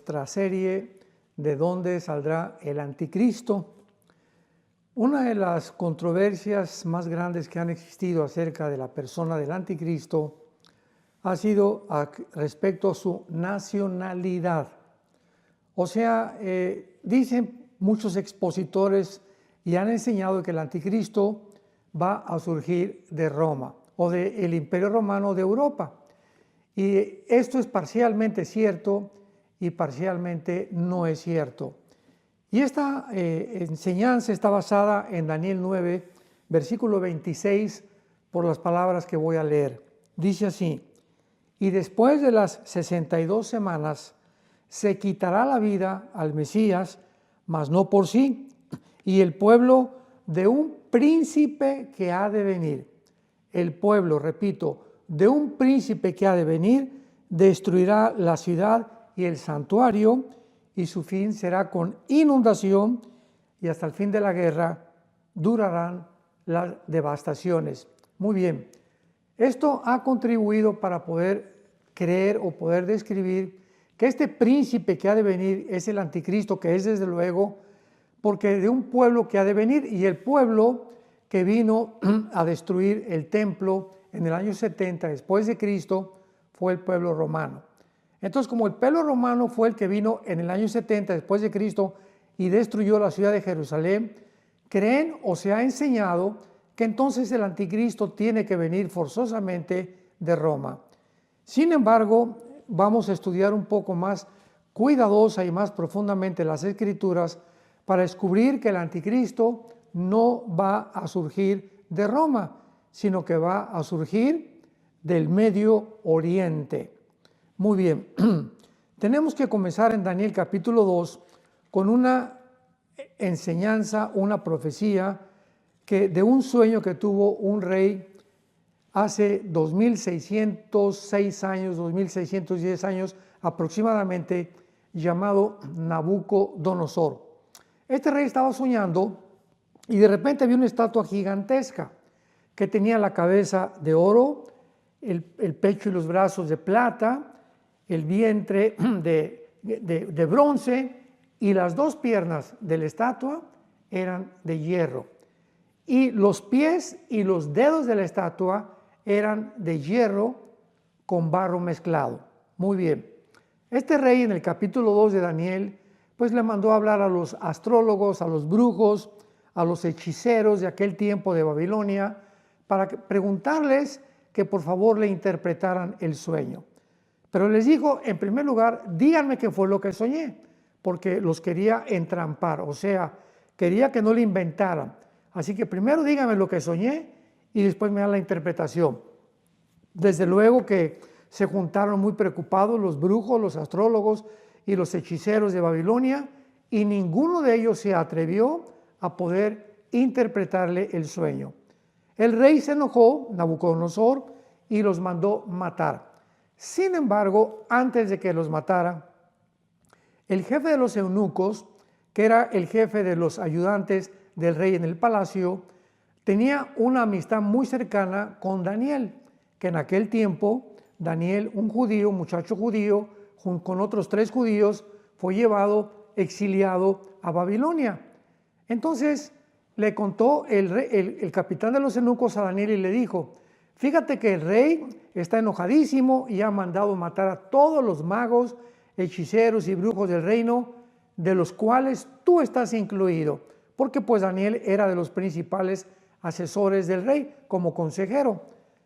nuestra serie ¿De dónde saldrá el anticristo? Una de las controversias más grandes que han existido acerca de la persona del anticristo ha sido respecto a su nacionalidad. O sea, dicen muchos expositores y han enseñado que el anticristo va a surgir de Roma o del Imperio Romano de Europa. Y esto es parcialmente cierto y parcialmente no es cierto. Y esta enseñanza está basada en Daniel 9, versículo 26, por las palabras que voy a leer. Dice así: y después de las 62 semanas se quitará la vida al Mesías, mas no por sí, y el pueblo de un príncipe que ha de venir. El pueblo, repito, de un príncipe que ha de venir, destruirá la ciudad y el santuario, y su fin será con inundación, y hasta el fin de la guerra durarán las devastaciones. Muy bien, esto ha contribuido para poder creer o poder describir que este príncipe que ha de venir es el anticristo, que es desde luego, porque de un pueblo que ha de venir, y el pueblo que vino a destruir el templo en el año 70 después de Cristo fue el pueblo romano. Entonces, como el pueblo romano fue el que vino en el año 70 después de Cristo y destruyó la ciudad de Jerusalén, creen o se ha enseñado que entonces el anticristo tiene que venir forzosamente de Roma. Sin embargo, vamos a estudiar un poco más cuidadosa y más profundamente las Escrituras para descubrir que el anticristo no va a surgir de Roma, sino que va a surgir del Medio Oriente. Muy bien, tenemos que comenzar en Daniel capítulo 2 con una enseñanza, una profecía de un sueño que tuvo un rey hace 2606 años, 2610 años aproximadamente, llamado Nabucodonosor. Este rey estaba soñando y de repente vio una estatua gigantesca que tenía la cabeza de oro, el pecho y los brazos de plata, el vientre de bronce, y las dos piernas de la estatua eran de hierro. Y los pies y los dedos de la estatua eran de hierro con barro mezclado. Muy bien. Este rey en el capítulo 2 de Daniel, pues le mandó a hablar a los astrólogos, a los brujos, a los hechiceros de aquel tiempo de Babilonia, para preguntarles que por favor le interpretaran el sueño. Pero les dijo, en primer lugar, díganme qué fue lo que soñé, porque los quería entrampar, o sea, quería que no le inventaran. Así que primero díganme lo que soñé y después me dan la interpretación. Desde luego que se juntaron muy preocupados los brujos, los astrólogos y los hechiceros de Babilonia, y ninguno de ellos se atrevió a poder interpretarle el sueño. El rey se enojó, Nabucodonosor, y los mandó matar. Sin embargo, antes de que los matara, el jefe de los eunucos, que era el jefe de los ayudantes del rey en el palacio, tenía una amistad muy cercana con Daniel, que en aquel tiempo Daniel, un judío, un muchacho judío, junto con otros 3 judíos, fue llevado, exiliado a Babilonia. Entonces le contó el capitán de los eunucos a Daniel y le dijo: fíjate que el rey está enojadísimo y ha mandado matar a todos los magos, hechiceros y brujos del reino, de los cuales tú estás incluido, porque pues Daniel era de los principales asesores del rey como consejero.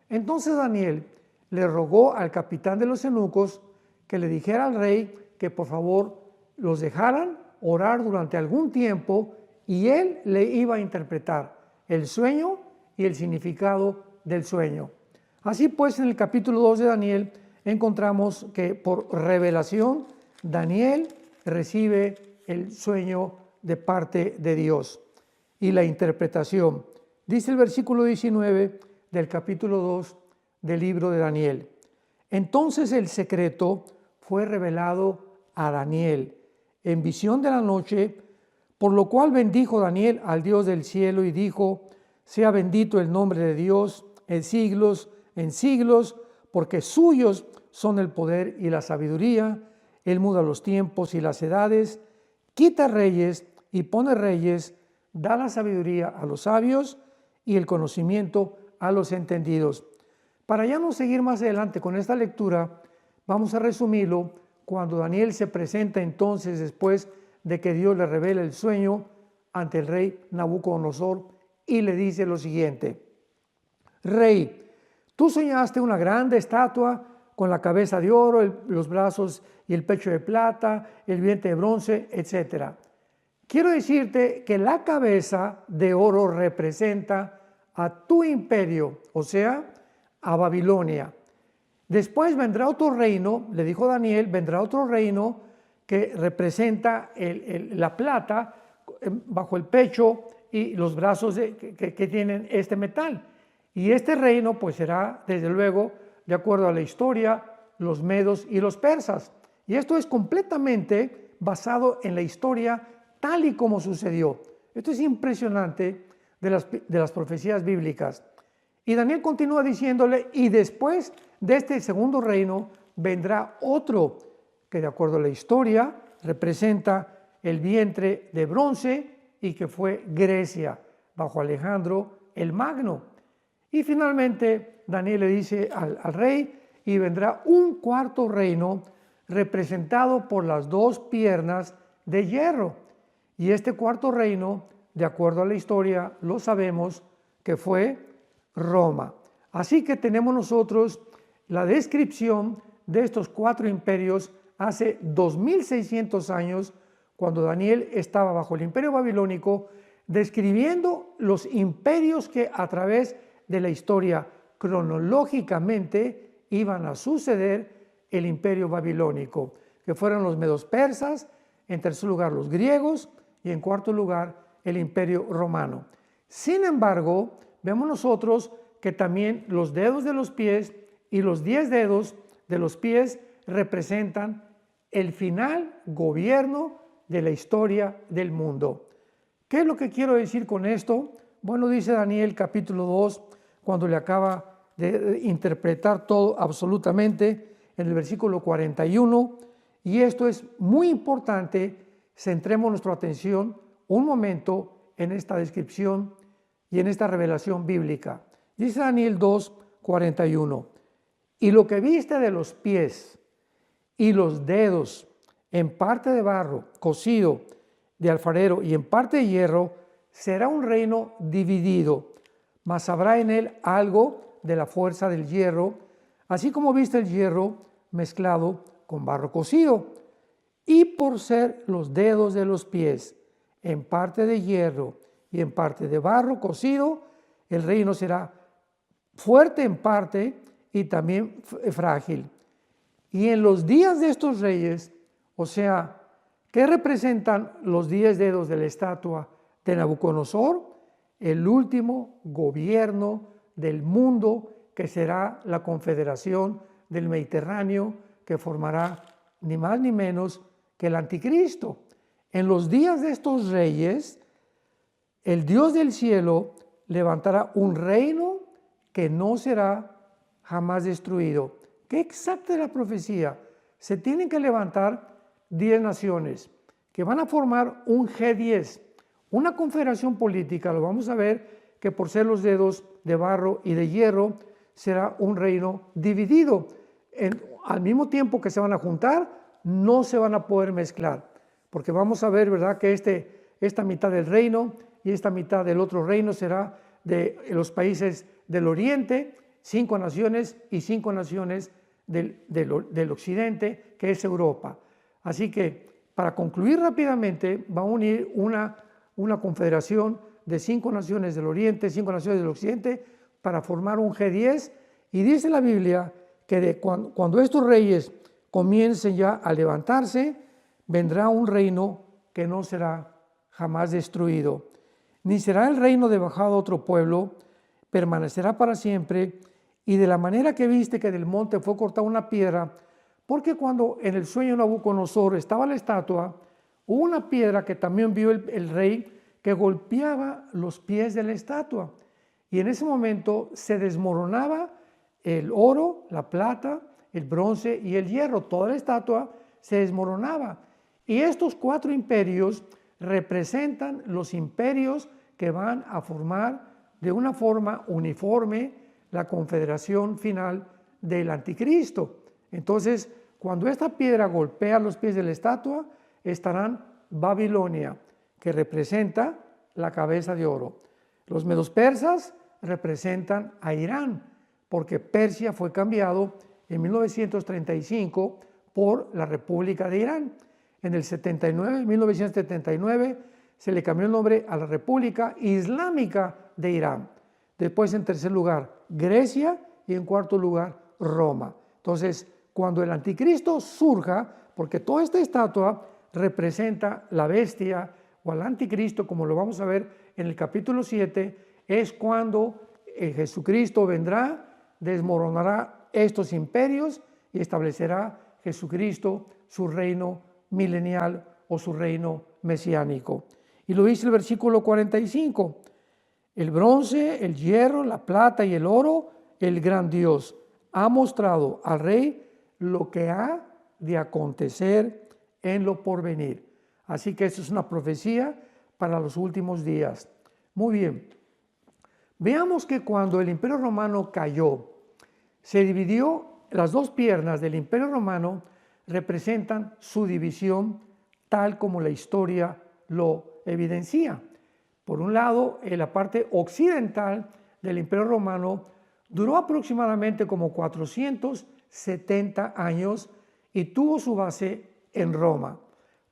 Entonces Daniel le rogó al capitán de los eunucos que le dijera al rey que por favor los dejaran orar durante algún tiempo y él le iba a interpretar el sueño y el significado del sueño. Así pues, en el capítulo 2 de Daniel encontramos que por revelación Daniel recibe el sueño de parte de Dios y la interpretación. Dice el versículo 19 del capítulo 2 del libro de Daniel: entonces el secreto fue revelado a Daniel en visión de la noche, por lo cual bendijo Daniel al Dios del cielo y dijo: sea bendito el nombre de Dios en siglos, porque suyos son el poder y la sabiduría, Él muda los tiempos y las edades, quita reyes y pone reyes, da la sabiduría a los sabios y el conocimiento a los entendidos. Para ya no seguir más adelante con esta lectura, vamos a resumirlo cuando Daniel se presenta entonces después de que Dios le revela el sueño ante el rey Nabucodonosor y le dice lo siguiente: Rey, tú soñaste una grande estatua con la cabeza de oro, los brazos y el pecho de plata, el vientre de bronce, etc. Quiero decirte que la cabeza de oro representa a tu imperio, o sea, a Babilonia. Después vendrá otro reino, le dijo Daniel, vendrá otro reino que representa la plata bajo el pecho y los brazos que tienen este metal. Y este reino pues será, desde luego, de acuerdo a la historia, los medos y los persas. Y esto es completamente basado en la historia tal y como sucedió. Esto es impresionante de las profecías bíblicas. Y Daniel continúa diciéndole, y después de este segundo reino vendrá otro que de acuerdo a la historia representa el vientre de bronce y que fue Grecia bajo Alejandro el Magno. Y finalmente Daniel le dice al rey, y vendrá un cuarto reino representado por las dos piernas de hierro. Y este cuarto reino, de acuerdo a la historia, lo sabemos que fue Roma. Así que tenemos nosotros la descripción de estos cuatro imperios hace 2600 años, cuando Daniel estaba bajo el imperio babilónico, describiendo los imperios que a través de la historia cronológicamente iban a suceder el imperio babilónico, que fueron los medos persas, en tercer lugar los griegos y en cuarto lugar el imperio romano. Sin embargo, vemos nosotros que también los dedos de los pies y los 10 dedos de los pies representan el final gobierno de la historia del mundo. ¿Qué es lo que quiero decir con esto? Bueno, dice Daniel capítulo 2, cuando le acaba de interpretar todo absolutamente en el versículo 41, y esto es muy importante. Centremos nuestra atención un momento en esta descripción y en esta revelación bíblica. Dice Daniel 2, 41, y lo que viste de los pies y los dedos, en parte de barro cocido de alfarero y en parte de hierro, será un reino dividido, mas habrá en él algo de la fuerza del hierro, así como viste el hierro mezclado con barro cocido. Y por ser los dedos de los pies en parte de hierro y en parte de barro cocido, el reino será fuerte en parte y también frágil. Y en los días de estos reyes, o sea, ¿qué representan los 10 dedos de la estatua de Nabucodonosor? El último gobierno del mundo, que será la confederación del Mediterráneo, que formará ni más ni menos que el anticristo. En los días de estos reyes, el Dios del cielo levantará un reino que no será jamás destruido. ¿Qué exacta es la profecía? Se tienen que levantar 10 naciones que van a formar un G10, una confederación política. Lo vamos a ver, que por ser los dedos de barro y de hierro será un reino dividido. Al mismo tiempo que se van a juntar, no se van a poder mezclar, porque vamos a ver, ¿verdad?, que esta mitad del reino y esta mitad del otro reino será de los países del oriente, 5 naciones, y 5 naciones del occidente, que es Europa. Así que, para concluir rápidamente, va a unir una confederación de 5 naciones del oriente, 5 naciones del occidente, para formar un G10, y dice la Biblia que cuando estos reyes comiencen ya a levantarse, vendrá un reino que no será jamás destruido, ni será el reino de bajado a otro pueblo, permanecerá para siempre. Y de la manera que viste que del monte fue cortada una piedra, porque cuando en el sueño de Nabucodonosor estaba la estatua, hubo una piedra que también vio el rey, que golpeaba los pies de la estatua, y en ese momento se desmoronaba el oro, la plata, el bronce y el hierro. Toda la estatua se desmoronaba. Y estos 4 imperios representan los imperios que van a formar de una forma uniforme la confederación final del anticristo. Entonces, cuando esta piedra golpea los pies de la estatua, estarán Babilonia, que representa la cabeza de oro. Los medos persas representan a Irán, porque Persia fue cambiado en 1935 por la República de Irán. En el 1979, se le cambió el nombre a la República Islámica de Irán. Después, en tercer lugar, Grecia, y en cuarto lugar, Roma. Entonces, cuando el anticristo surja, porque toda esta estatua representa la bestia o al anticristo, como lo vamos a ver en el capítulo 7, es cuando Jesucristo vendrá, desmoronará estos imperios y establecerá Jesucristo su reino milenial o su reino mesiánico. Y lo dice el versículo 45, el bronce, el hierro, la plata y el oro, el gran Dios ha mostrado al rey lo que ha de acontecer en lo porvenir. Así que esto es una profecía para los últimos días. Muy bien, veamos que cuando el Imperio Romano cayó, se dividió. Las 2 piernas del Imperio Romano representan su división tal como la historia lo evidencia. Por un lado, en la parte occidental del Imperio Romano duró aproximadamente como 470 años y tuvo su base en Roma.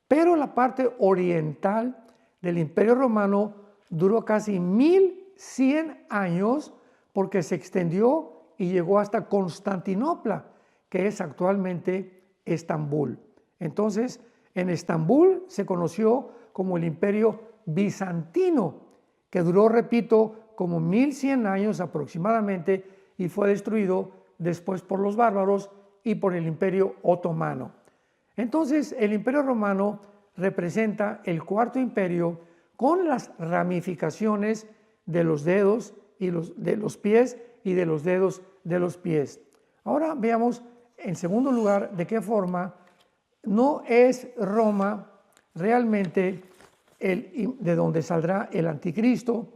Pero la parte oriental del Imperio Romano duró casi 1100 años porque se extendió y llegó hasta Constantinopla, que es actualmente Estambul. Entonces, en Estambul se conoció como el Imperio Bizantino, que duró, repito, como 1100 años aproximadamente y fue destruido después por los bárbaros y por el Imperio Otomano. Entonces, el Imperio Romano representa el 4º imperio con las ramificaciones de los dedos y de los pies y de los dedos de los pies. Ahora veamos, en segundo lugar, de qué forma no es Roma realmente de donde saldrá el anticristo,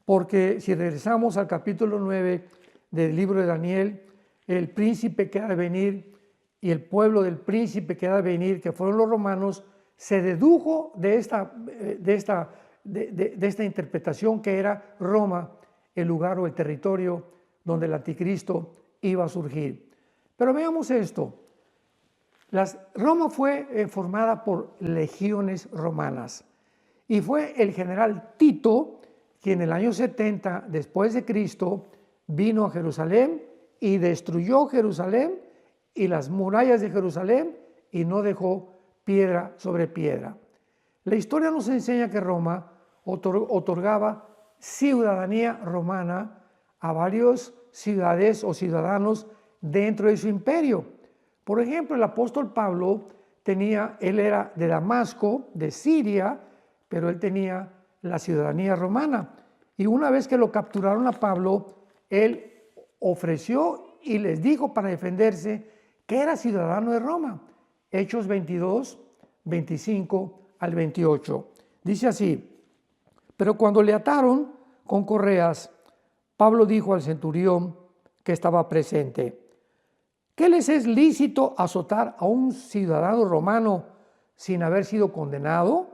porque si regresamos al capítulo 9 del libro de Daniel, el príncipe que ha de venir y el pueblo del príncipe que ha de venir, que fueron los romanos, se dedujo de esta interpretación que era Roma, el lugar o el territorio donde el anticristo iba a surgir. Pero veamos esto. Roma fue formada por legiones romanas y fue el general Tito quien en el año 70 después de Cristo vino a Jerusalén y destruyó Jerusalén y las murallas de Jerusalén y no dejó piedra sobre piedra. La historia nos enseña que Roma otorgaba ciudadanía romana a varias ciudades o ciudadanos dentro de su imperio. Por ejemplo, el apóstol Pablo él era de Damasco, de Siria, pero él tenía la ciudadanía romana. Y una vez que lo capturaron a Pablo, él ofreció y les dijo para defenderse que era ciudadano de Roma. Hechos 22, 25 al 28. Dice así: pero cuando le ataron con correas, Pablo dijo al centurión que estaba presente: ¿qué les es lícito azotar a un ciudadano romano sin haber sido condenado?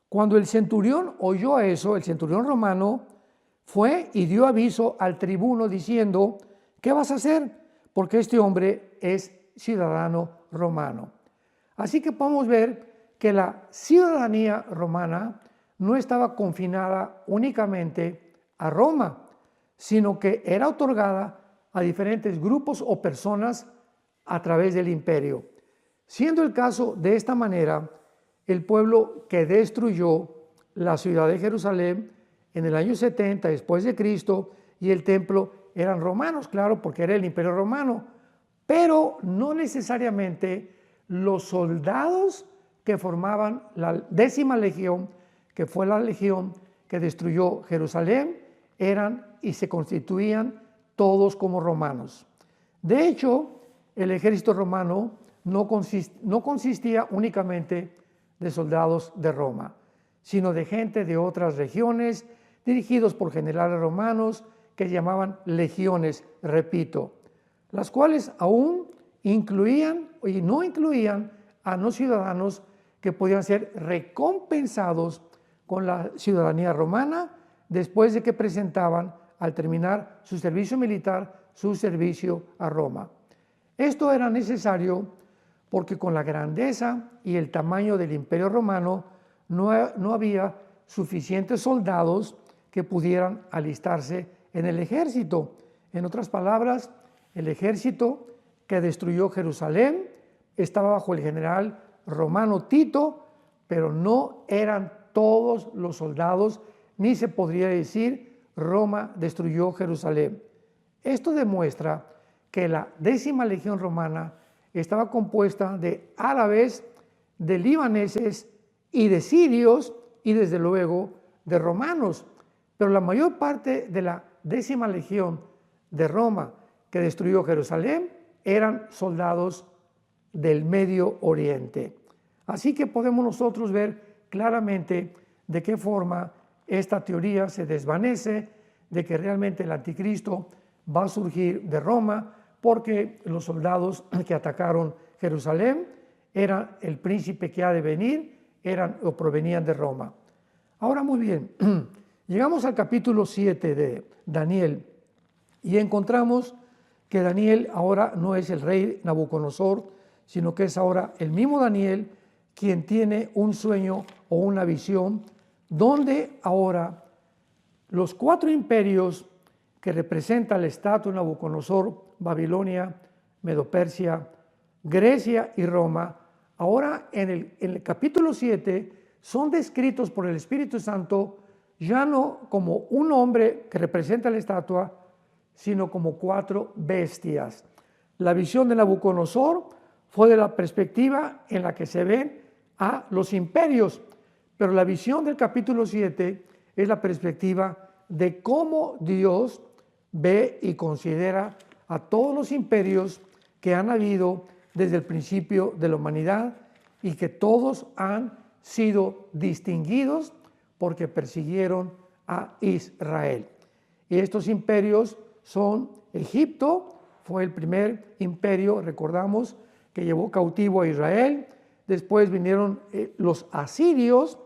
Cuando el centurión oyó eso, el centurión romano fue y dio aviso al tribuno diciendo: ¿qué vas a hacer? Porque este hombre es ciudadano romano. Así que podemos ver que la ciudadanía romana no estaba confinada únicamente a Roma, sino que era otorgada a diferentes grupos o personas a través del imperio. Siendo el caso de esta manera, el pueblo que destruyó la ciudad de Jerusalén en el año 70 después de Cristo y el templo eran romanos, claro, porque era el imperio romano, pero no necesariamente los soldados que formaban la 10ª legión, que fue la legión que destruyó Jerusalén, eran y se constituían todos como romanos. De hecho, el ejército romano no consistía únicamente de soldados de Roma, sino de gente de otras regiones, dirigidos por generales romanos que llamaban legiones, repito, las cuales aún incluían y no incluían a no ciudadanos que podían ser recompensados con la ciudadanía romana después de que presentaban, al terminar su servicio militar, su servicio a Roma. Esto era necesario porque con la grandeza y el tamaño del Imperio Romano no había suficientes soldados que pudieran alistarse en el ejército. En otras palabras, el ejército que destruyó Jerusalén estaba bajo el general romano Tito, pero no eran todos los soldados, ni se podría decir Roma destruyó Jerusalén. Esto demuestra que la 10ª legión romana estaba compuesta de árabes, de libaneses y de sirios y desde luego de romanos, pero la mayor parte de la 10ª legión de Roma que destruyó Jerusalén eran soldados del Medio Oriente. Así que podemos nosotros ver claramente de qué forma esta teoría se desvanece, de que realmente el anticristo va a surgir de Roma, porque los soldados que atacaron Jerusalén eran el príncipe que ha de venir, eran o provenían de Roma. Ahora muy bien, llegamos al capítulo 7 de Daniel y encontramos que Daniel ahora no es el rey Nabucodonosor, sino que es ahora el mismo Daniel quien tiene un sueño o una visión donde ahora los 4 imperios que representa el estatua de Nabucodonosor, Babilonia, Medo-Persia, Grecia y Roma, ahora en el capítulo 7 son descritos por el Espíritu Santo ya no como un hombre que representa la estatua, sino como 4 bestias. La visión de Nabucodonosor fue de la perspectiva en la que se ven a los imperios, pero la visión del capítulo 7 es la perspectiva de cómo Dios ve y considera a todos los imperios que han habido desde el principio de la humanidad y que todos han sido distinguidos porque persiguieron a Israel. Y estos imperios son Egipto, fue el primer imperio, recordamos, que llevó cautivo a Israel. Después vinieron los asirios,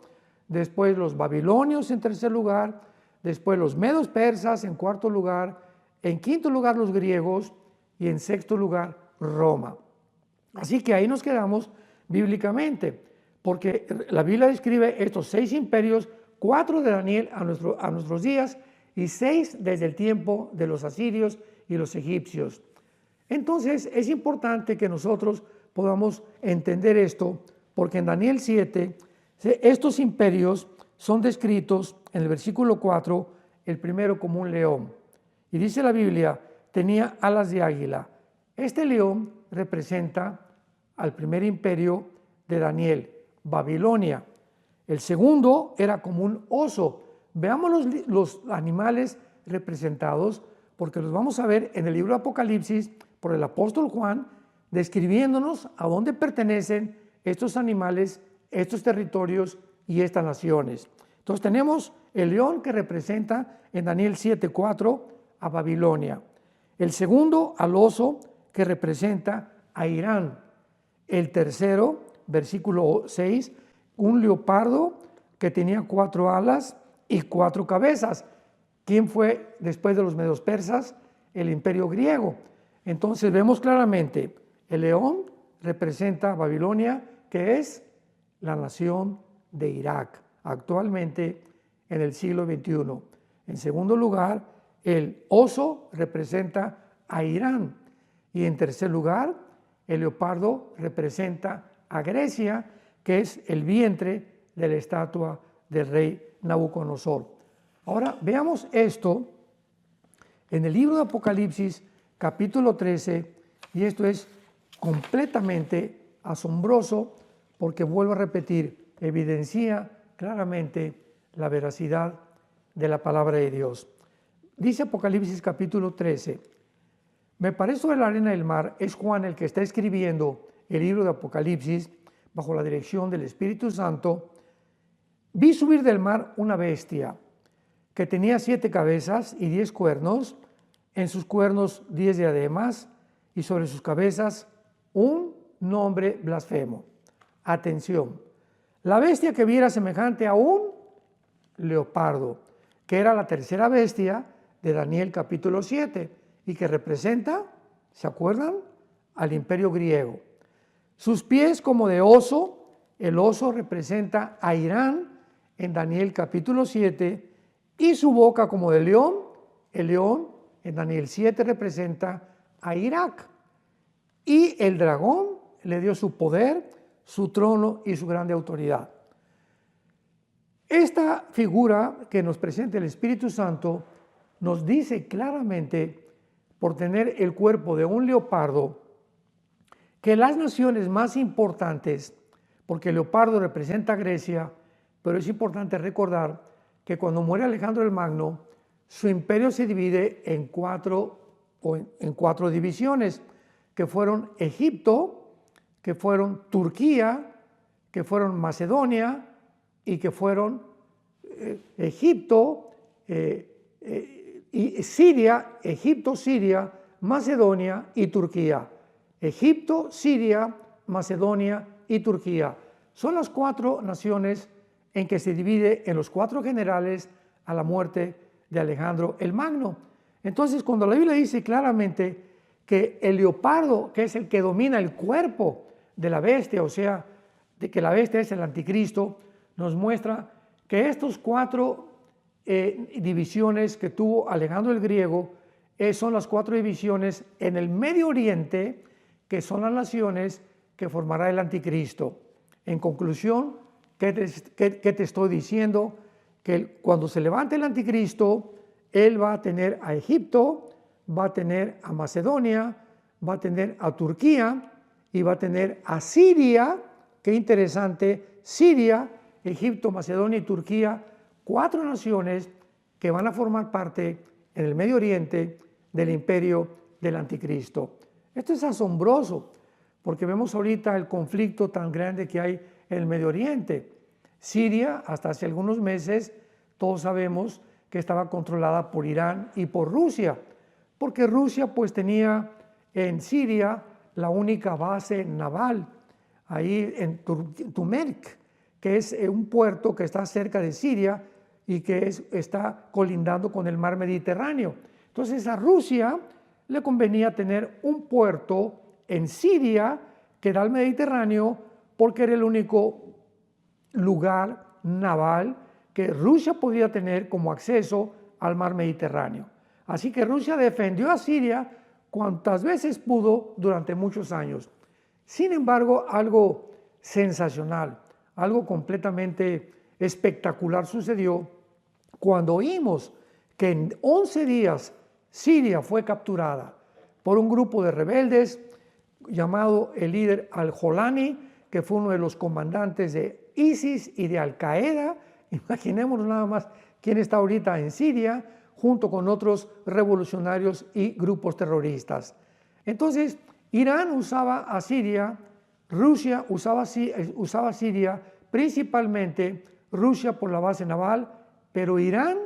después los babilonios en tercer lugar, después los medos persas en cuarto lugar, en quinto lugar los griegos y en sexto lugar Roma. Así que ahí nos quedamos bíblicamente, porque la Biblia describe estos 6 imperios, 4 de Daniel a nuestros días y 6 desde el tiempo de los asirios y los egipcios. Entonces es importante que nosotros podamos entender esto, porque en Daniel 7 estos imperios son descritos en el versículo 4, el primero como un león. Y dice la Biblia, tenía alas de águila. Este león representa al primer imperio de Daniel, Babilonia. El segundo era como un oso. Veamos los animales representados, porque los vamos a ver en el libro de Apocalipsis por el apóstol Juan, describiéndonos a dónde pertenecen estos animales, estos territorios y estas naciones. Entonces tenemos el león que representa en Daniel 7:4 a Babilonia. El segundo al oso que representa a Irán. El tercero, versículo 6, un leopardo que tenía 4 alas y 4 cabezas. ¿Quién fue después de los medos persas? El imperio griego. Entonces vemos claramente, el león representa a Babilonia, que es la nación de Irak, actualmente en el siglo XXI. En segundo lugar, el oso representa a Irán. Y en tercer lugar, el leopardo representa a Grecia, que es el vientre de la estatua del rey Nabucodonosor. Ahora veamos esto en el libro de Apocalipsis, capítulo 13, y esto es completamente asombroso porque, vuelvo a repetir, evidencia claramente la veracidad de la palabra de Dios. Dice Apocalipsis capítulo 13, me paré sobre la arena del mar, es Juan el que está escribiendo el libro de Apocalipsis, bajo la dirección del Espíritu Santo, vi subir del mar una bestia que tenía 7 cabezas y 10 cuernos, en sus cuernos 10 diademas y sobre sus cabezas un nombre blasfemo. Atención, la bestia que vi era semejante a un leopardo, que era la tercera bestia de Daniel capítulo 7 y que representa, ¿se acuerdan?, al imperio griego. Sus pies como de oso, el oso representa a Irán en Daniel capítulo 7, y su boca como de león, el león en Daniel 7 representa a Irak. Y el dragón le dio su poder, su trono y su grande autoridad. Esta figura que nos presenta el Espíritu Santo nos dice claramente, por tener el cuerpo de un leopardo, que las naciones más importantes, porque el leopardo representa a Grecia, pero es importante recordar que cuando muere Alejandro el Magno, su imperio se divide en cuatro divisiones, que fueron Egipto, que fueron Turquía, que fueron Macedonia y que fueron Egipto, Siria, Macedonia y Turquía. Egipto, Siria, Macedonia y Turquía. Son las 4 naciones en que se divide en los 4 generales a la muerte de Alejandro el Magno. Entonces, cuando la Biblia dice claramente que el leopardo, que es el que domina el cuerpo de la bestia, o sea, de que la bestia es el anticristo, nos muestra que estos 4 divisiones que tuvo Alejandro el Griego son las 4 divisiones en el Medio Oriente, que son las naciones que formará el anticristo. En conclusión, ¿qué te estoy diciendo? Que cuando se levante el anticristo, él va a tener a Egipto, va a tener a Macedonia, va a tener a Turquía y va a tener a Siria. Qué interesante, Siria, Egipto, Macedonia y Turquía, 4 naciones que van a formar parte en el Medio Oriente del imperio del anticristo. Esto es asombroso porque vemos ahorita el conflicto tan grande que hay en el Medio Oriente. Siria, hasta hace algunos meses, todos sabemos que estaba controlada por Irán y por Rusia, porque Rusia pues tenía en Siria la única base naval, ahí en Turkmenk, que es un puerto que está cerca de Siria y que está colindando con el mar Mediterráneo. Entonces a Rusia le convenía tener un puerto en Siria que da al Mediterráneo porque era el único lugar naval que Rusia podía tener como acceso al mar Mediterráneo. Así que Rusia defendió a Siria cuantas veces pudo durante muchos años. Sin embargo, algo sensacional, algo completamente espectacular sucedió cuando oímos que en 11 días Siria fue capturada por un grupo de rebeldes llamado el líder Al-Jolani, que fue uno de los comandantes de ISIS y de Al-Qaeda. Imaginémonos nada más quién está ahorita en Siria, junto con otros revolucionarios y grupos terroristas. Entonces, Irán usaba a Siria, Rusia usaba Siria, principalmente Rusia por la base naval, pero Irán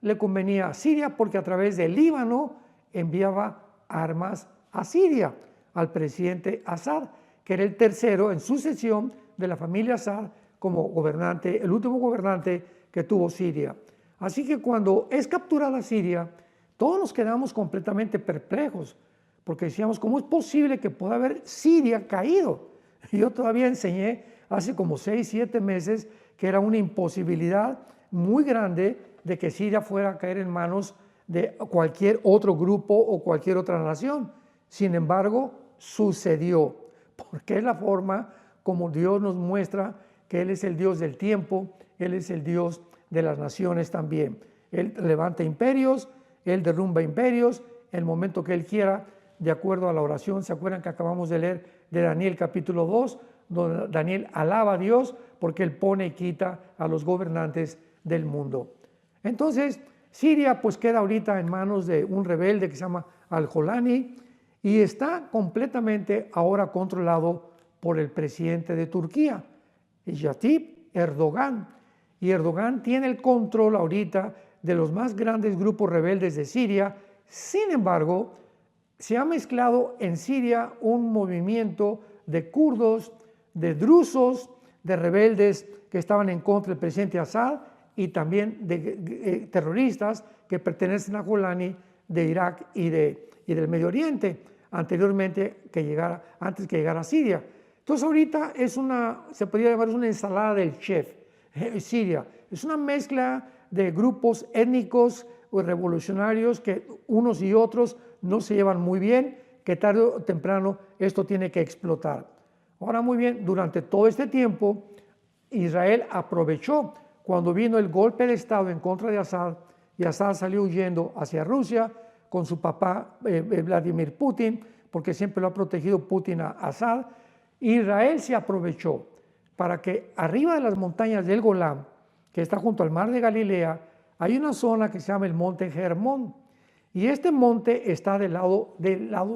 le convenía a Siria porque a través del Líbano enviaba armas a Siria, al presidente Assad, que era el tercero en sucesión de la familia Assad como gobernante, el último gobernante que tuvo Siria. Así que cuando es capturada Siria, todos nos quedamos completamente perplejos, porque decíamos, ¿cómo es posible que pueda haber Siria caído? Yo todavía enseñé hace como 6, 7 meses que era una imposibilidad muy grande de que Siria fuera a caer en manos de cualquier otro grupo o cualquier otra nación. Sin embargo, sucedió, porque es la forma como Dios nos muestra que Él es el Dios del tiempo, Él es el Dios de las naciones también. Él levanta imperios, Él derrumba imperios, en el momento que Él quiera, de acuerdo a la oración. ¿Se acuerdan que acabamos de leer de Daniel capítulo 2, donde Daniel alaba a Dios porque Él pone y quita a los gobernantes del mundo? Entonces, Siria pues queda ahorita en manos de un rebelde que se llama Al-Jolani y está completamente ahora controlado por el presidente de Turquía, Recep Erdogan. Y Erdogan tiene el control ahorita de los más grandes grupos rebeldes de Siria. Sin embargo, se ha mezclado en Siria un movimiento de kurdos, de drusos, de rebeldes que estaban en contra del presidente Assad y también de terroristas que pertenecen a Golani de Irak y del Medio Oriente, antes que llegara a Siria. Entonces ahorita se podría llamar una ensalada del chef, Siria. Es una mezcla de grupos étnicos o revolucionarios que unos y otros no se llevan muy bien, que tarde o temprano esto tiene que explotar. Ahora muy bien, durante todo este tiempo Israel aprovechó cuando vino el golpe de Estado en contra de Assad y Assad salió huyendo hacia Rusia con su papá Vladimir Putin, porque siempre lo ha protegido Putin a Assad. Israel se aprovechó para que arriba de las montañas del Golán, que está junto al mar de Galilea, hay una zona que se llama el monte Hermón. Y este monte está del lado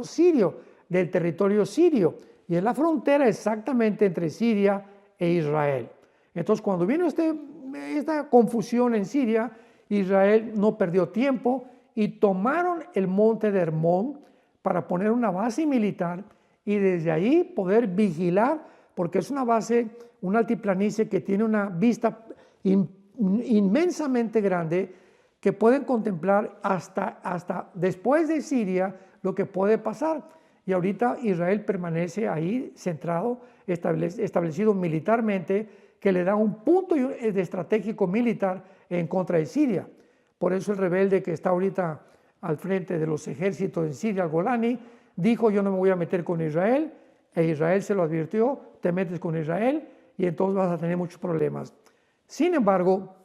sirio, del territorio sirio, y es la frontera exactamente entre Siria e Israel. Entonces, cuando vino esta confusión en Siria, Israel no perdió tiempo y tomaron el monte de Hermón para poner una base militar y desde ahí poder vigilar, porque es una base, una altiplanicie que tiene una vista inmensamente grande que pueden contemplar hasta después de Siria lo que puede pasar. Y ahorita Israel permanece ahí centrado, establecido militarmente, que le da un punto de estratégico militar en contra de Siria. Por eso el rebelde que está ahorita al frente de los ejércitos en Siria, al Golani, dijo: yo no me voy a meter con Israel, e Israel se lo advirtió: te metes con Israel y entonces vas a tener muchos problemas. Sin embargo,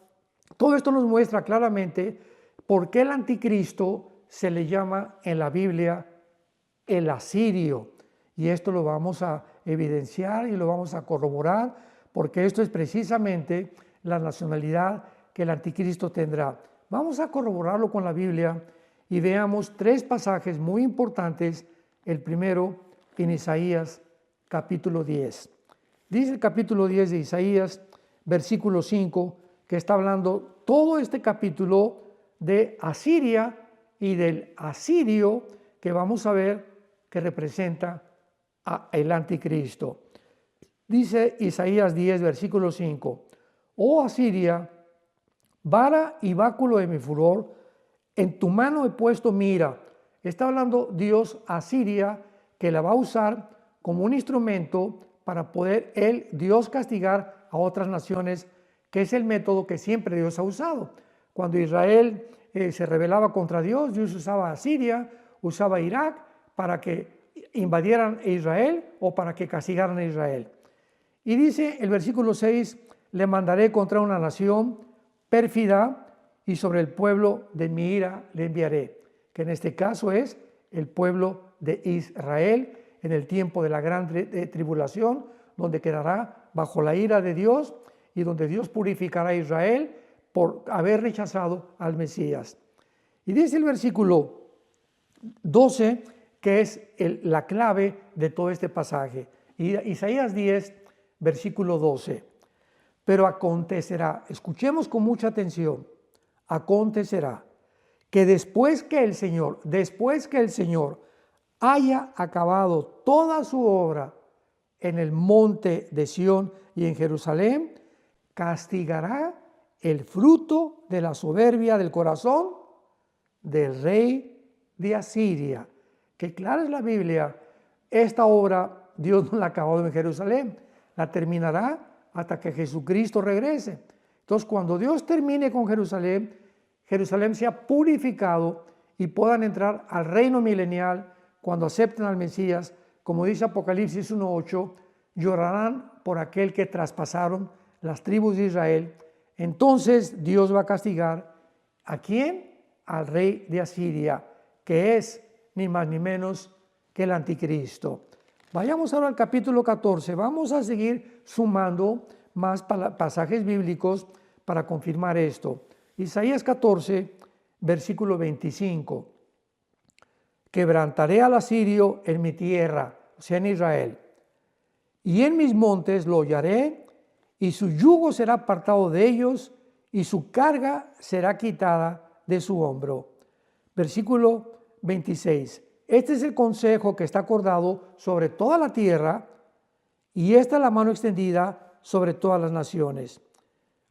todo esto nos muestra claramente por qué el anticristo se le llama en la Biblia el asirio. Y esto lo vamos a evidenciar y lo vamos a corroborar, porque esto es precisamente la nacionalidad que el anticristo tendrá. Vamos a corroborarlo con la Biblia y veamos tres pasajes muy importantes. El primero en Isaías capítulo 10. Dice el capítulo 10 de Isaías, versículo 5, que está hablando todo este capítulo de Asiria y del asirio que vamos a ver que representa el anticristo. Dice Isaías 10, versículo 5: oh Asiria, vara y báculo de mi furor, en tu mano he puesto mi ira. Está hablando Dios a Siria, que la va a usar como un instrumento para poder Dios castigar a otras naciones, que es el método que siempre Dios ha usado. Cuando Israel se rebelaba contra Dios, Dios usaba a Siria, usaba a Irak para que invadieran a Israel o para que castigaran a Israel. Y dice el versículo 6: le mandaré contra una nación pérfida y sobre el pueblo de mi ira le enviaré, que en este caso es el pueblo de Israel en el tiempo de la gran tribulación, donde quedará bajo la ira de Dios y donde Dios purificará a Israel por haber rechazado al Mesías. Y dice el versículo 12, que es la clave de todo este pasaje. Isaías 10, versículo 12. Pero acontecerá, escuchemos con mucha atención, acontecerá que después que el Señor haya acabado toda su obra en el monte de Sión y en Jerusalén, castigará el fruto de la soberbia del corazón del rey de Asiria. Que clara es la Biblia, esta obra Dios no la ha acabado en Jerusalén, la terminará hasta que Jesucristo regrese. Entonces, cuando Dios termine con Jerusalén, Jerusalén sea purificado y puedan entrar al reino milenial. Cuando acepten al Mesías, como dice Apocalipsis 1:8, llorarán por aquel que traspasaron las tribus de Israel. Entonces Dios va a castigar ¿a quién? Al rey de Asiria, que es ni más ni menos que el anticristo. Vayamos ahora al capítulo 14. Vamos a seguir sumando más pasajes bíblicos para confirmar esto. Isaías 14, versículo 25. Quebrantaré al asirio en mi tierra, o sea, en Israel, y en mis montes lo hollaré, y su yugo será apartado de ellos, y su carga será quitada de su hombro. Versículo 26. Este es el consejo que está acordado sobre toda la tierra, y esta es la mano extendida sobre todas las naciones.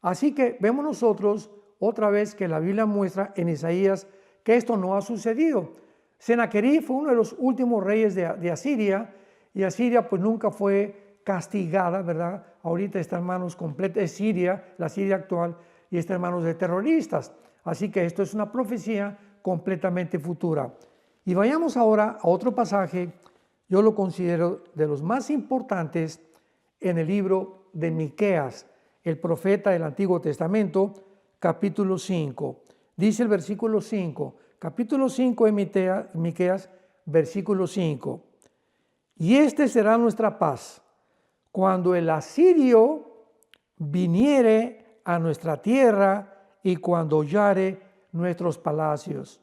Así que vemos nosotros otra vez que la Biblia muestra en Isaías que esto no ha sucedido. Sennacherib fue uno de los últimos reyes de Asiria, y Asiria pues nunca fue castigada, ¿verdad? Ahorita está en manos completas, es Siria, la Siria actual, y está en manos de terroristas. Así que esto es una profecía completamente futura. Y vayamos ahora a otro pasaje, yo lo considero de los más importantes en el libro de Miqueas, el profeta del Antiguo Testamento, capítulo 5. Dice el versículo 5, capítulo 5 de Miqueas, versículo 5. Y este será nuestra paz, cuando el asirio viniere a nuestra tierra y cuando hollare nuestros palacios.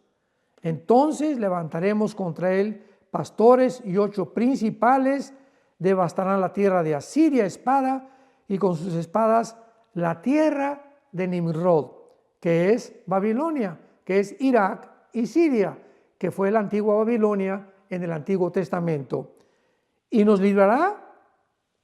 Entonces levantaremos contra él pastores y 8 principales, devastarán la tierra de Asiria, espada, y con sus espadas la tierra de Nimrod, que es Babilonia, que es Irak y Siria, que fue la antigua Babilonia en el Antiguo Testamento. Y nos librará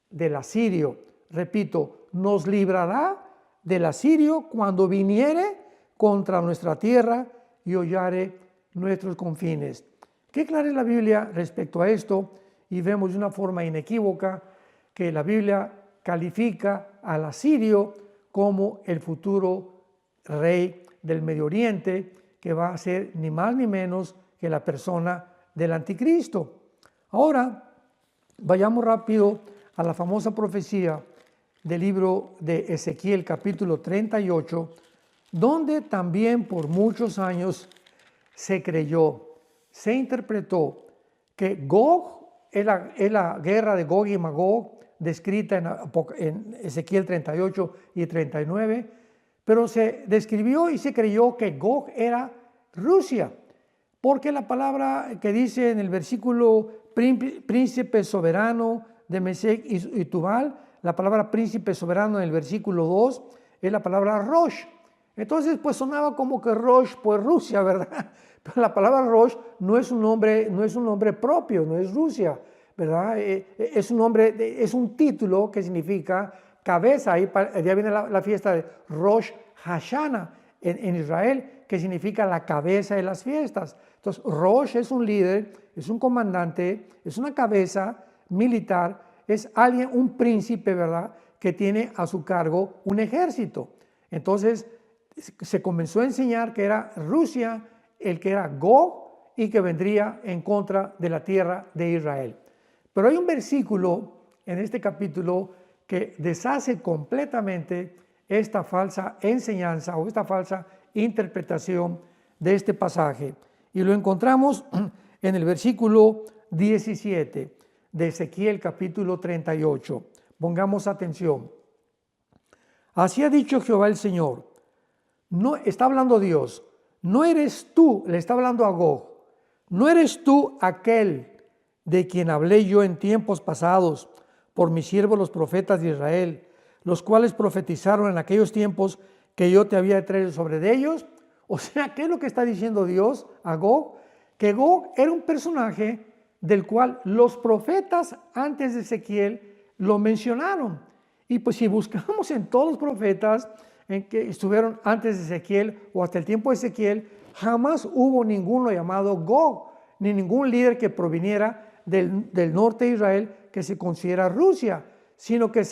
del asirio. Repito, nos librará del asirio cuando viniere contra nuestra tierra y hollare nuestros confines. Qué clara es la Biblia respecto a esto, y vemos de una forma inequívoca que la Biblia califica al asirio como el futuro rey del Medio Oriente, que va a ser ni más ni menos que la persona del anticristo. Ahora, vayamos rápido a la famosa profecía del libro de Ezequiel, capítulo 38, donde también por muchos años se creyó, se interpretó que Gog es la guerra de Gog y Magog, descrita en Ezequiel 38 y 39, pero se describió y se creyó que Gog era Rusia, porque la palabra que dice en el versículo príncipe soberano de Mesec y Tubal, la palabra príncipe soberano en el versículo 2 es la palabra Rosh. Entonces pues sonaba como que Rosh, pues Rusia, ¿verdad? Pero la palabra Rosh no es un nombre propio, no es Rusia, ¿verdad? Es un nombre, es un título que significa cabeza. Ahí ya viene la fiesta de Rosh Hashanah en Israel, que significa la cabeza de las fiestas. Entonces Rosh es un líder, es un comandante, es una cabeza militar, es alguien, un príncipe, ¿verdad?, que tiene a su cargo un ejército. Entonces se comenzó a enseñar que era Rusia el que era Gog y que vendría en contra de la tierra de Israel. Pero hay un versículo en este capítulo que deshace completamente esta falsa enseñanza o esta falsa interpretación de este pasaje. Y lo encontramos en el versículo 17 de Ezequiel capítulo 38. Pongamos atención. Así ha dicho Jehová el Señor. No está hablando Dios. No eres tú, le está hablando a Gog, no eres tú aquel de quien hablé yo en tiempos pasados por mis siervos los profetas de Israel, los cuales profetizaron en aquellos tiempos que yo te había traído sobre de ellos. O sea, ¿qué es lo que está diciendo Dios a Gog? Que Gog era un personaje del cual los profetas antes de Ezequiel lo mencionaron. Y pues si buscamos en todos los profetas en que estuvieron antes de Ezequiel o hasta el tiempo de Ezequiel, jamás hubo ninguno llamado Gog, ni ningún líder que proviniera del norte de Israel que se considera Rusia, sino que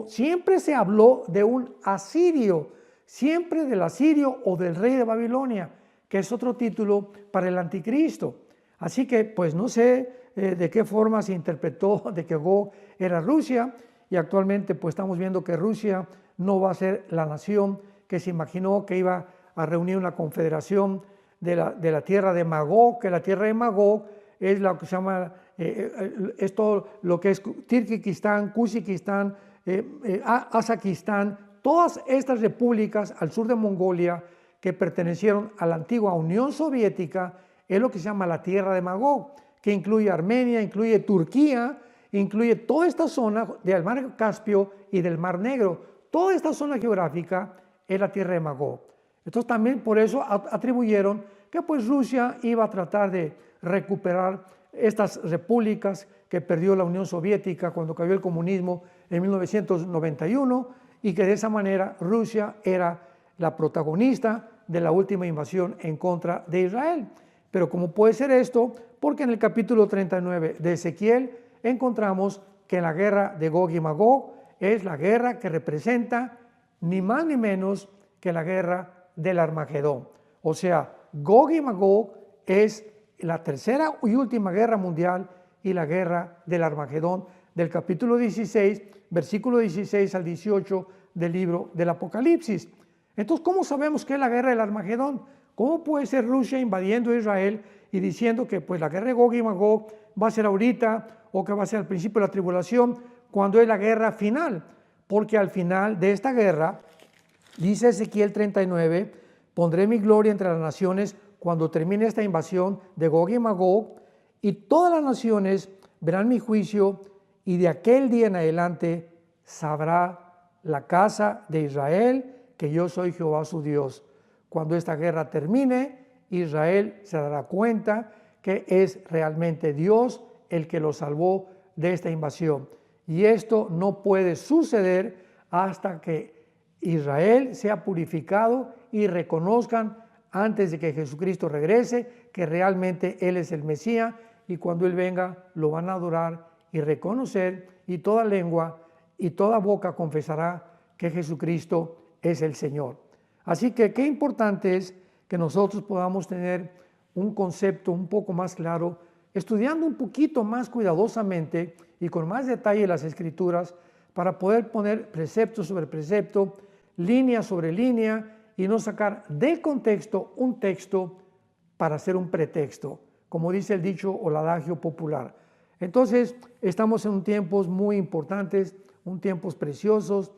siempre se habló de un asirio, siempre del asirio o del rey de Babilonia, que es otro título para el anticristo. Así que pues no sé de qué forma se interpretó de que Gog era Rusia, y actualmente pues estamos viendo que Rusia no va a ser la nación que se imaginó que iba a reunir una confederación de la tierra de Magog, que la tierra de Magog es lo que se llama, es todo lo que es Tirkistán, Kuzikistán, Azakistán, todas estas repúblicas al sur de Mongolia que pertenecieron a la antigua Unión Soviética, es lo que se llama la tierra de Magog, que incluye Armenia, incluye Turquía, incluye toda esta zona del mar Caspio y del mar Negro. Toda esta zona geográfica es la tierra de Magog. Entonces también por eso atribuyeron que pues Rusia iba a tratar de recuperar estas repúblicas que perdió la Unión Soviética cuando cayó el comunismo en 1991, y que de esa manera Rusia era la protagonista de la última invasión en contra de Israel. Pero ¿cómo puede ser esto? Porque en el capítulo 39 de Ezequiel encontramos que la guerra de Gog y Magog es la guerra que representa ni más ni menos que la guerra del Armagedón. O sea, Gog y Magog es la tercera y última guerra mundial y la guerra del Armagedón del capítulo 16, versículo 16 al 18 del libro del Apocalipsis. Entonces, ¿cómo sabemos que es la guerra del Armagedón? ¿Cómo puede ser Rusia invadiendo Israel y diciendo que pues la guerra de Gog y Magog va a ser ahorita o que va a ser al principio de la tribulación, cuando es la guerra final? Porque al final de esta guerra, dice Ezequiel 39, pondré mi gloria entre las naciones cuando termine esta invasión de Gog y Magog, y todas las naciones verán mi juicio, y de aquel día en adelante sabrá la casa de Israel que yo soy Jehová su Dios. Cuando esta guerra termine, Israel se dará cuenta que es realmente Dios el que lo salvó de esta invasión. Y esto no puede suceder hasta que Israel sea purificado y reconozcan antes de que Jesucristo regrese que realmente Él es el Mesías, y cuando Él venga lo van a adorar y reconocer, y toda lengua y toda boca confesará que Jesucristo es el Señor. Así que qué importante es que nosotros podamos tener un concepto un poco más claro, estudiando un poquito más cuidadosamente y con más detalle las Escrituras, para poder poner precepto sobre precepto, línea sobre línea, y no sacar del contexto un texto para hacer un pretexto, como dice el dicho o el adagio popular. Entonces, estamos en tiempos muy importantes, tiempos preciosos.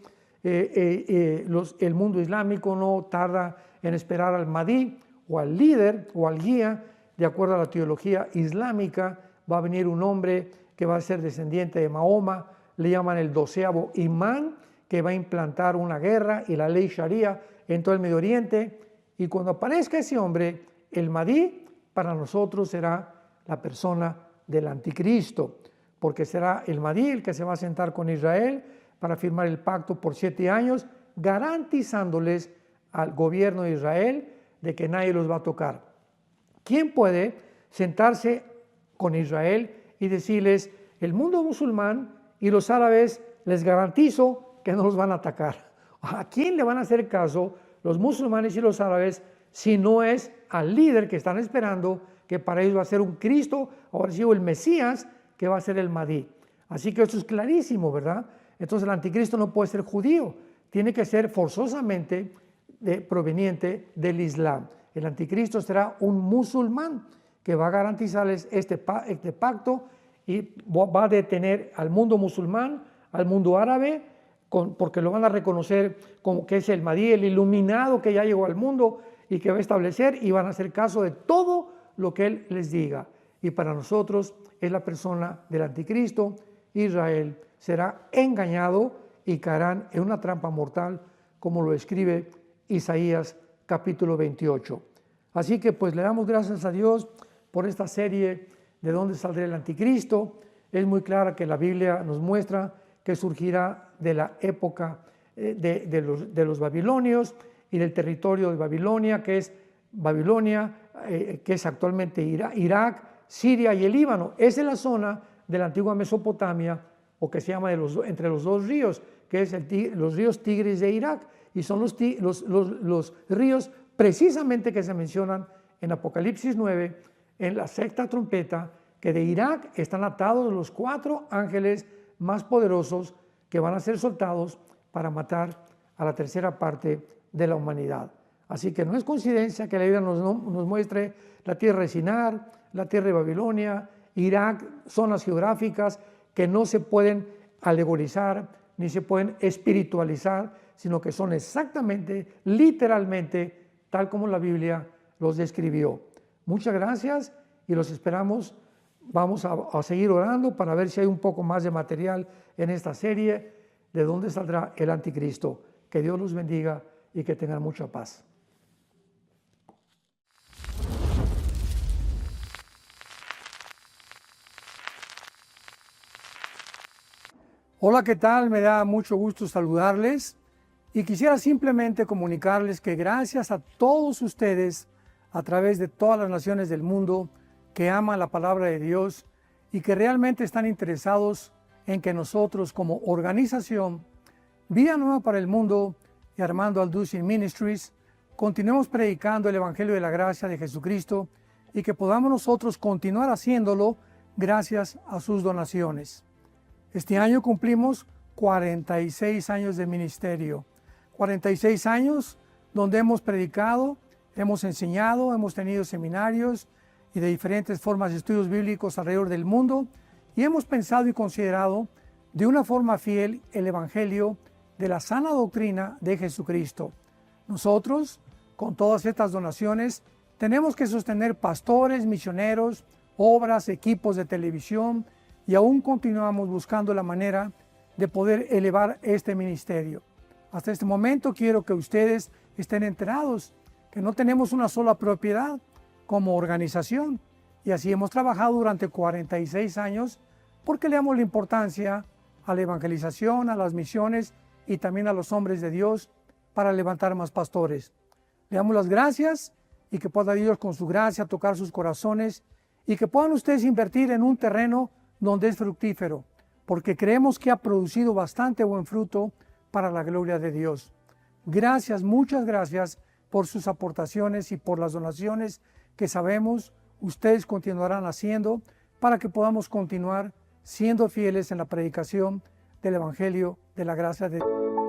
El mundo islámico no tarda en esperar al Mahdi o al líder o al guía. De acuerdo a la teología islámica, va a venir un hombre que va a ser descendiente de Mahoma, le llaman el 12º imán, que va a implantar una guerra y la ley Sharia en todo el Medio Oriente. Y cuando aparezca ese hombre, el Mahdi para nosotros será la persona del anticristo, porque será el Mahdi el que se va a sentar con Israel para firmar el pacto por 7 años, garantizándoles al gobierno de Israel de que nadie los va a tocar. ¿Quién puede sentarse con Israel y decirles, el mundo musulmán y los árabes les garantizo que no los van a atacar? ¿A quién le van a hacer caso los musulmanes y los árabes si no es al líder que están esperando, que para ellos va a ser un Cristo, ahora sí, o el Mesías, que va a ser el Mahdi? Así que esto es clarísimo, ¿verdad? Entonces el anticristo no puede ser judío, tiene que ser forzosamente proveniente del Islam. El anticristo será un musulmán que va a garantizarles este pacto, y va a detener al mundo musulmán, al mundo árabe, porque lo van a reconocer como que es el Mahdi, el iluminado que ya llegó al mundo y que va a establecer, y van a hacer caso de todo lo que él les diga. Y para nosotros es la persona del anticristo. Israel será engañado y caerán en una trampa mortal, como lo escribe Isaías capítulo 28. Así que pues le damos gracias a Dios por esta serie de dónde saldrá el anticristo. Es muy clara que la Biblia nos muestra que surgirá de la época de los babilonios y del territorio de Babilonia, que es Babilonia, que es actualmente Irak, Siria y el Líbano. Esa es la zona de la antigua Mesopotamia, o que se llama entre los dos ríos, que es los ríos Tigris de Irak, y son los ríos precisamente que se mencionan en Apocalipsis 9, en la sexta trompeta, que de Irak están atados los 4 ángeles más poderosos que van a ser soltados para matar a la tercera parte de la humanidad. Así que no es coincidencia que la Biblia nos muestre la tierra de Sinar, la tierra de Babilonia, Irak, zonas geográficas que no se pueden alegorizar ni se pueden espiritualizar, sino que son exactamente, literalmente, tal como la Biblia los describió. Muchas gracias y los esperamos Vamos a seguir orando para ver si hay un poco más de material en esta serie de dónde saldrá el anticristo. Que Dios los bendiga y que tengan mucha paz. Hola, ¿qué tal? Me da mucho gusto saludarles y quisiera simplemente comunicarles que gracias a todos ustedes a través de todas las naciones del mundo que aman la palabra de Dios y que realmente están interesados en que nosotros como organización Vida Nueva para el Mundo y Armando Alducin Ministries continuemos predicando el Evangelio de la Gracia de Jesucristo y que podamos nosotros continuar haciéndolo gracias a sus donaciones. Este año cumplimos 46 años de ministerio, 46 años donde hemos predicado, hemos enseñado, hemos tenido seminarios y de diferentes formas de estudios bíblicos alrededor del mundo y hemos pensado y considerado de una forma fiel el Evangelio de la sana doctrina de Jesucristo. Nosotros, con todas estas donaciones, tenemos que sostener pastores, misioneros, obras, equipos de televisión, y aún continuamos buscando la manera de poder elevar este ministerio. Hasta este momento quiero que ustedes estén enterados que no tenemos una sola propiedad como organización y así hemos trabajado durante 46 años porque le damos la importancia a la evangelización, a las misiones y también a los hombres de Dios para levantar más pastores. Le damos las gracias y que pueda Dios con su gracia tocar sus corazones y que puedan ustedes invertir en un terreno donde es fructífero, porque creemos que ha producido bastante buen fruto para la gloria de Dios. Gracias, muchas gracias por sus aportaciones y por las donaciones que sabemos ustedes continuarán haciendo para que podamos continuar siendo fieles en la predicación del Evangelio de la gracia de Dios.